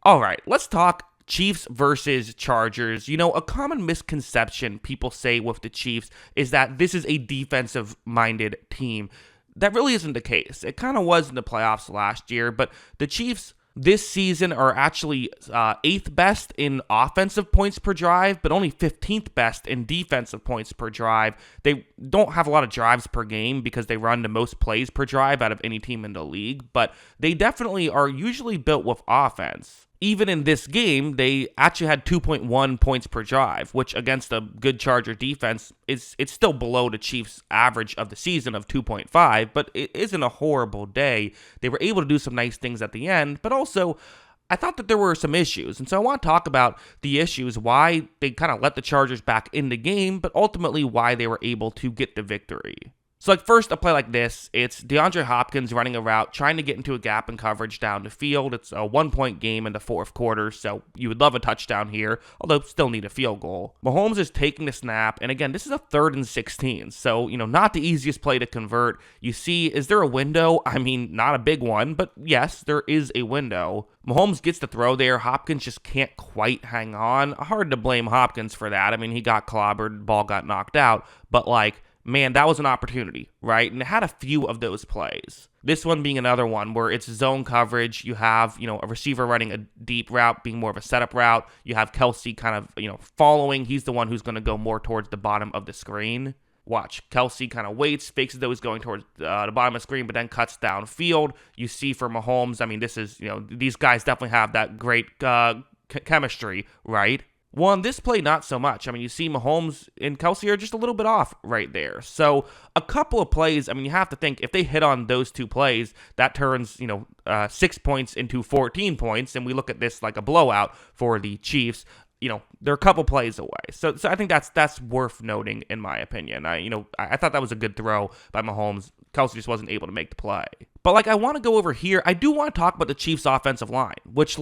All right, let's talk Chiefs versus Chargers. A common misconception people say with the Chiefs is that this is a defensive minded team. That really isn't the case. It kind of was in the playoffs last year, but the Chiefs this season are actually eighth best in offensive points per drive, but only 15th best in defensive points per drive. They don't have a lot of drives per game because they run the most plays per drive out of any team in the league, but they definitely are usually built with offense. Even in this game, they actually had 2.1 points per drive, which against a good Charger defense, it's still below the Chiefs' average of the season of 2.5, but it isn't a horrible day. They were able to do some nice things at the end, but also I thought that there were some issues. And so I want to talk about the issues, why they kind of let the Chargers back in the game, but ultimately why they were able to get the victory. So first, a play like this, it's DeAndre Hopkins running a route, trying to get into a gap in coverage down the field. It's a 1-point game in the fourth quarter, so you would love a touchdown here, although still need a field goal. Mahomes is taking the snap, and again, this is a 3rd and 16, so, not the easiest play to convert. You see, is there a window? I mean, not a big one, but yes, there is a window. Mahomes gets the throw there. Hopkins just can't quite hang on. Hard to blame Hopkins for that. I mean, he got clobbered, ball got knocked out, but man, that was an opportunity, right? And it had a few of those plays. This one being another one where it's zone coverage. You have, a receiver running a deep route being more of a setup route. You have Kelsey kind of, following. He's the one who's going to go more towards the bottom of the screen. Watch, Kelsey kind of waits, fakes as though he's going towards the bottom of the screen, but then cuts downfield. You see for Mahomes, I mean, this is, these guys definitely have that great chemistry, right? Well, on this play, not so much. I mean, you see Mahomes and Kelsey are just a little bit off right there. So a couple of plays, I mean, you have to think if they hit on those two plays, that turns, 6 points into 14 points. And we look at this like a blowout for the Chiefs. They're a couple plays away. So I think that's worth noting in my opinion. I thought that was a good throw by Mahomes. Kelsey just wasn't able to make the play. But I want to go over here. I do want to talk about the Chiefs offensive line, which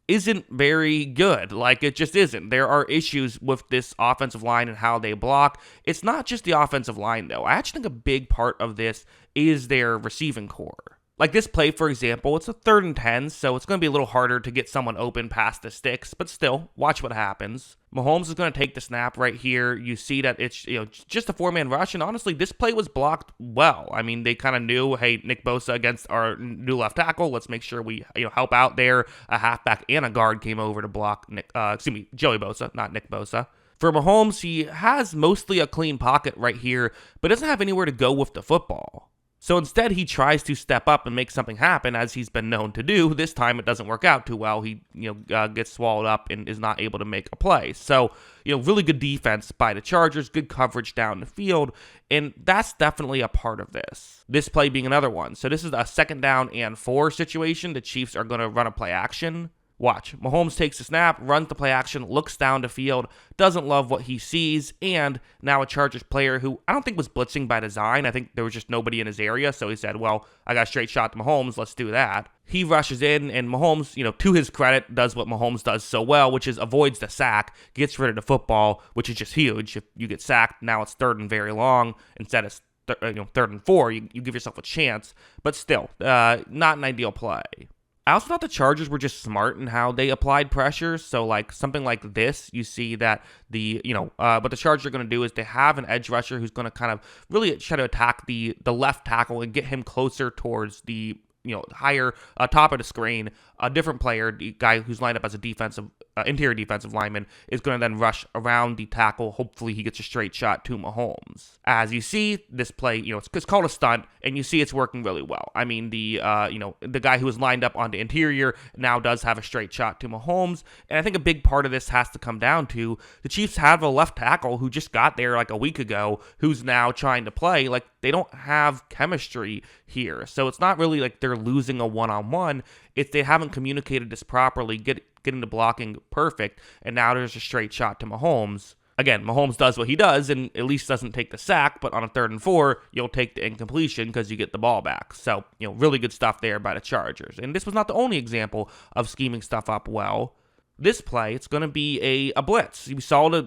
isn't very good. It just isn't. There are issues with this offensive line and how they block. It's not just the offensive line, though. I actually think a big part of this is their receiving core. This play, for example, it's a 3rd and 10, so it's going to be a little harder to get someone open past the sticks, but still, watch what happens. Mahomes is going to take the snap right here. You see that it's just a 4-man rush, and honestly, this play was blocked well. I mean, they kind of knew, hey, Nick Bosa against our new left tackle. Let's make sure we help out there. A halfback and a guard came over to block Joey Bosa, not Nick Bosa. For Mahomes, he has mostly a clean pocket right here, but doesn't have anywhere to go with the football. So instead, he tries to step up and make something happen, as he's been known to do. This time, it doesn't work out too well. He, gets swallowed up and is not able to make a play. So, really good defense by the Chargers, good coverage down the field, and that's definitely a part of this. This play being another one. So this is a 2nd down and 4 situation. The Chiefs are going to run a play action. Watch, Mahomes takes the snap, runs the play action, looks down the field, doesn't love what he sees, and now a Chargers player who I don't think was blitzing by design. I think there was just nobody in his area, so he said, well, I got a straight shot to Mahomes, let's do that. He rushes in, and Mahomes, to his credit, does what Mahomes does so well, which is avoids the sack, gets rid of the football, which is just huge. If you get sacked, now it's 3rd and very long, instead of 3rd and 4, you give yourself a chance, but still, not an ideal play. I also thought the Chargers were just smart in how they applied pressure. So something like this, you see that what the Chargers are going to do is they have an edge rusher who's going to kind of really try to attack the left tackle and get him closer towards the higher top of the screen. A different player, the guy who's lined up as a interior defensive lineman, is going to then rush around the tackle. Hopefully he gets a straight shot to Mahomes. As you see, this play, it's called a stunt, and you see it's working really well. I mean, the guy who was lined up on the interior now does have a straight shot to Mahomes, and I think a big part of this has to come down to the Chiefs have a left tackle who just got there a week ago, who's now trying to play. They don't have chemistry here, so it's not really they're losing a one-on-one. If they haven't communicated this properly, getting the blocking perfect, and now there's a straight shot to Mahomes. Again, Mahomes does what he does and at least doesn't take the sack, but on a 3rd and 4, you'll take the incompletion because you get the ball back. So, really good stuff there by the Chargers. And this was not the only example of scheming stuff up well. This play, it's going to be a blitz. You saw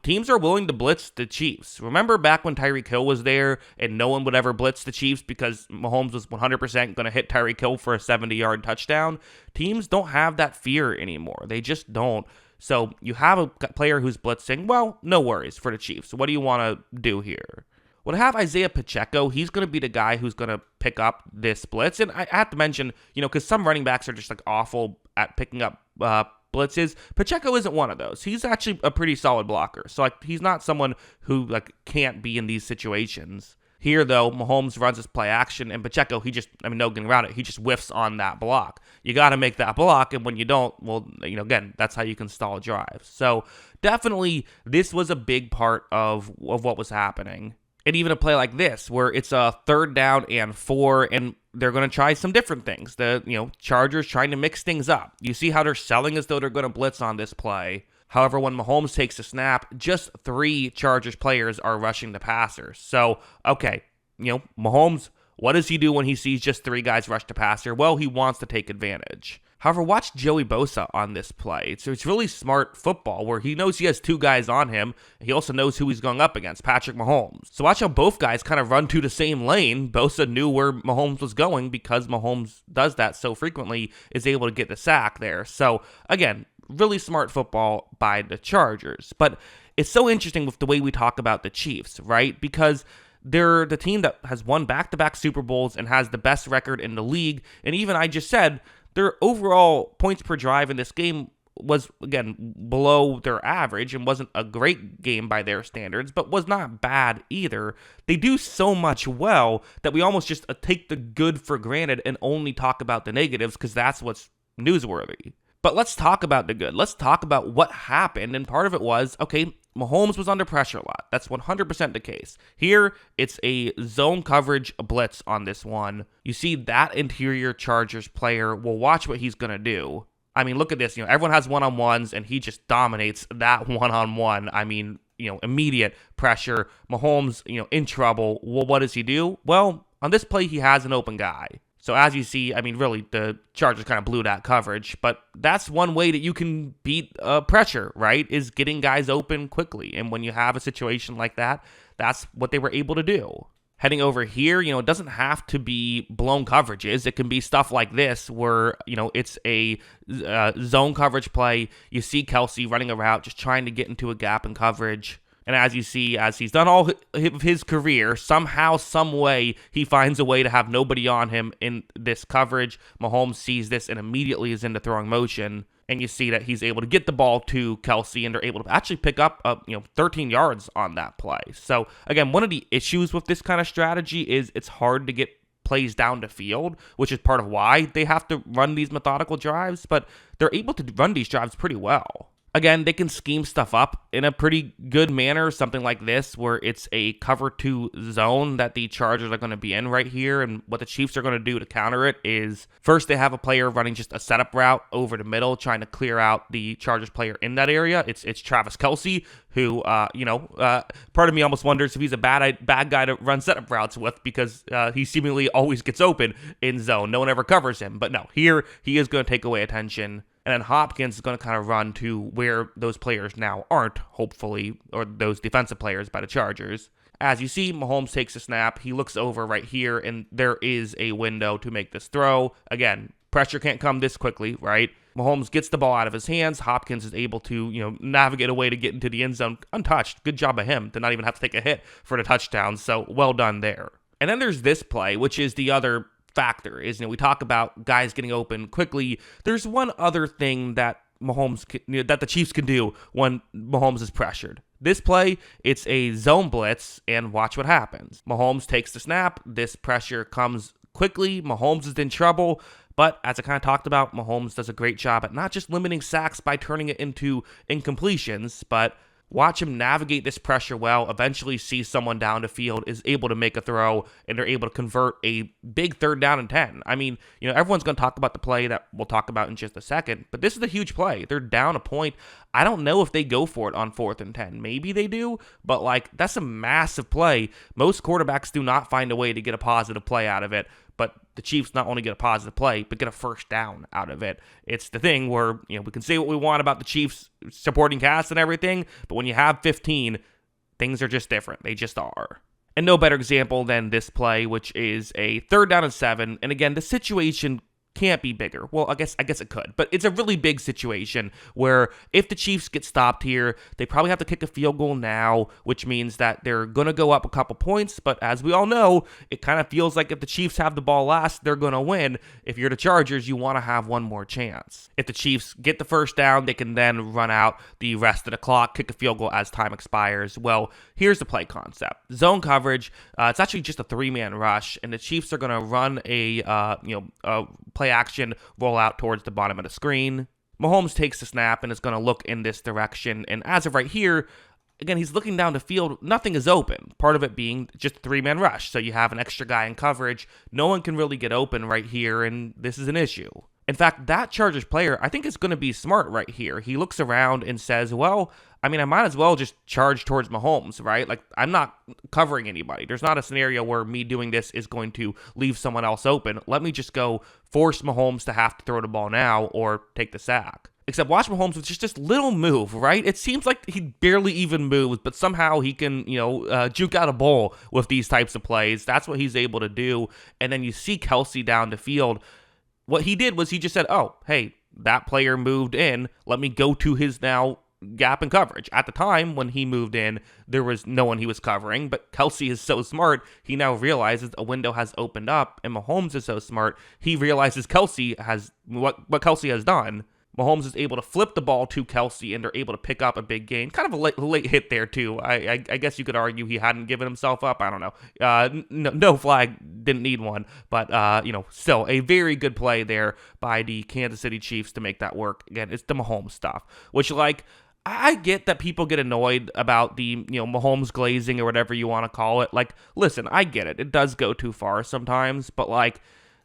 teams are willing to blitz the Chiefs. Remember back when Tyreek Hill was there and no one would ever blitz the Chiefs because Mahomes was 100% going to hit Tyreek Hill for a 70-yard touchdown? Teams don't have that fear anymore. They just don't. So you have a player who's blitzing. Well, no worries for the Chiefs. What do you want to do here? Well, to have Isaiah Pacheco, he's going to be the guy who's going to pick up this blitz. And I have to mention, because some running backs are just like awful at picking up blitzes. Pacheco isn't one of those. He's actually a pretty solid blocker. So he's not someone who can't be in these situations. Here, though, Mahomes runs his play action, and Pacheco, no getting around it, he just whiffs on that block. You got to make that block, and when you don't, well, again, that's how you can stall drives. So definitely, this was a big part of what was happening. And even a play like this, where it's a 3rd down and 4, and they're going to try some different things. The Chargers trying to mix things up. You see how they're selling as though they're going to blitz on this play. However, when Mahomes takes a snap, just 3 Chargers players are rushing the passer. So, okay, Mahomes, what does he do when he sees just 3 guys rush the passer? Well, he wants to take advantage. However, watch Joey Bosa on this play. It's really smart football where he knows he has 2 guys on him. He also knows who he's going up against, Patrick Mahomes. So watch how both guys kind of run to the same lane. Bosa knew where Mahomes was going because Mahomes does that so frequently, is able to get the sack there. So again, really smart football by the Chargers. But it's so interesting with the way we talk about the Chiefs, right? Because they're the team that has won back-to-back Super Bowls and has the best record in the league. And even I just said, their overall points per drive in this game was, again, below their average and wasn't a great game by their standards, but was not bad either. They do so much well that we almost just take the good for granted and only talk about the negatives because that's what's newsworthy. But let's talk about the good. Let's talk about what happened. And part of it was, okay, Mahomes was under pressure a lot. That's 100% the case. Here, it's a zone coverage blitz on this one. You see that interior Chargers player. Well, watch what he's going to do. I mean, look at this. Everyone has one-on-ones, and he just dominates that one-on-one. I mean, immediate pressure. Mahomes, in trouble. Well, what does he do? Well, on this play, he has an open guy. So as you see, I mean, really, the Chargers kind of blew that coverage. But that's one way that you can beat pressure, right, is getting guys open quickly. And when you have a situation like that, that's what they were able to do. Heading over here, it doesn't have to be blown coverages. It can be stuff like this where, it's a zone coverage play. You see Kelce running a route, just trying to get into a gap in coverage. And as you see, as he's done all of his career, somehow, some way, he finds a way to have nobody on him in this coverage. Mahomes sees this and immediately is into throwing motion. And you see that he's able to get the ball to Kelce, and they're able to actually pick up 13 yards on that play. So, again, one of the issues with this kind of strategy is it's hard to get plays down the field, which is part of why they have to run these methodical drives. But they're able to run these drives pretty well. Again, they can scheme stuff up in a pretty good manner, something like this, where it's a cover 2 zone that the Chargers are going to be in right here. And what the Chiefs are going to do to counter it is, first they have a player running just a setup route over the middle, trying to clear out the Chargers player in that area. It's Travis Kelce, who, part of me almost wonders if he's a bad guy to run setup routes with, because he seemingly always gets open in zone. No one ever covers him. But no, here he is going to take away attention. And then Hopkins is going to kind of run to where those players now aren't, hopefully, or those defensive players by the Chargers. As you see, Mahomes takes a snap. He looks over right here, and there is a window to make this throw. Again, pressure can't come this quickly, right? Mahomes gets the ball out of his hands. Hopkins is able to, navigate a way to get into the end zone untouched. Good job of him to not even have to take a hit for the touchdown. So well done there. And then there's this play, which is the other factor. Is we talk about guys getting open quickly. There's one other thing that that the Chiefs can do when Mahomes is pressured. This play, it's a zone blitz, and watch what happens. Mahomes takes the snap. This pressure comes quickly. Mahomes is in trouble. But as I kind of talked about, Mahomes does a great job at not just limiting sacks by turning it into incompletions, but watch him navigate this pressure well, eventually see someone down the field, is able to make a throw, and they're able to convert a big 3rd down and 10. I mean, everyone's going to talk about the play that we'll talk about in just a second, but this is a huge play. They're down a point. I don't know if they go for it on 4th and 10. Maybe they do, but that's a massive play. Most quarterbacks do not find a way to get a positive play out of it. but the Chiefs not only get a positive play, but get a first down out of it. It's the thing where, we can say what we want about the Chiefs supporting cast and everything, but when you have 15, things are just different. They just are. And no better example than this play, which is a 3rd down and 7. And again, the situation can't be bigger. Well, I guess it could, but it's a really big situation where if the Chiefs get stopped here, they probably have to kick a field goal now, which means that they're going to go up a couple points. But as we all know, it kind of feels like if the Chiefs have the ball last, they're going to win. If you're the Chargers, you want to have one more chance. If the Chiefs get the first down, they can then run out the rest of the clock, kick a field goal as time expires. Well, here's the play concept. Zone coverage, it's actually just a 3-man rush, and the Chiefs are going to run a play action rollout towards the bottom of the screen. Mahomes takes the snap and is going to look in this direction. And as of right here, again, he's looking down the field. Nothing is open. Part of it being just a 3-man rush. So you have an extra guy in coverage. No one can really get open right here, and this is an issue. In fact, that Chargers player, I think, is going to be smart right here. He looks around and says, well, I might as well just charge towards Mahomes, right? Like, I'm not covering anybody. There's not a scenario where me doing this is going to leave someone else open. Let me just go force Mahomes to have to throw the ball now or take the sack. Except watch Mahomes with just this little move, right? It seems like he barely even moves, but somehow he can, juke out a ball with these types of plays. That's what he's able to do. And then you see Kelce down the field. What he did was he just said, oh, hey, that player moved in. Let me go to his now gap in coverage. At the time when he moved in, there was no one he was covering, but Kelce is so smart, he now realizes a window has opened up, and Mahomes is so smart, he realizes Kelce has what Kelce has done. Mahomes is able to flip the ball to Kelce, and they're able to pick up a big gain. Kind of a late hit there, too. I guess you could argue he hadn't given himself up. I don't know. No flag, didn't need one. But, still a very good play there by the Kansas City Chiefs to make that work. Again, it's the Mahomes stuff, which, I get that people get annoyed about the, Mahomes glazing or whatever you want to call it. Listen, I get it. It does go too far sometimes, but,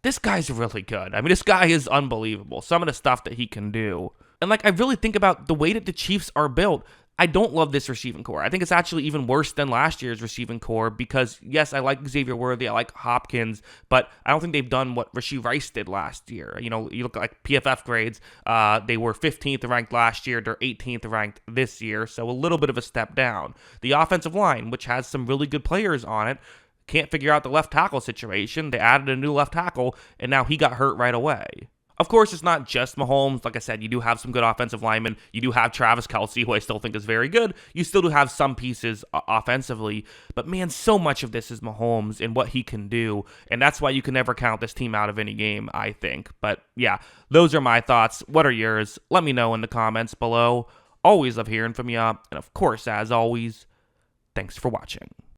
this guy's really good. This guy is unbelievable. Some of the stuff that he can do. And, I really think about the way that the Chiefs are built. I don't love this receiving core. I think it's actually even worse than last year's receiving core because, yes, I like Xavier Worthy, I like Hopkins, but I don't think they've done what Rashee Rice did last year. You look at PFF grades, they were 15th ranked last year, they're 18th ranked this year, so a little bit of a step down. The offensive line, which has some really good players on it, can't figure out the left tackle situation. They added a new left tackle, and now he got hurt right away. Of course, it's not just Mahomes. Like I said, you do have some good offensive linemen. You do have Travis Kelce, who I still think is very good. You still do have some pieces offensively. But man, so much of this is Mahomes and what he can do. And that's why you can never count this team out of any game, I think. But yeah, those are my thoughts. What are yours? Let me know in the comments below. Always love hearing from you. And of course, as always, thanks for watching.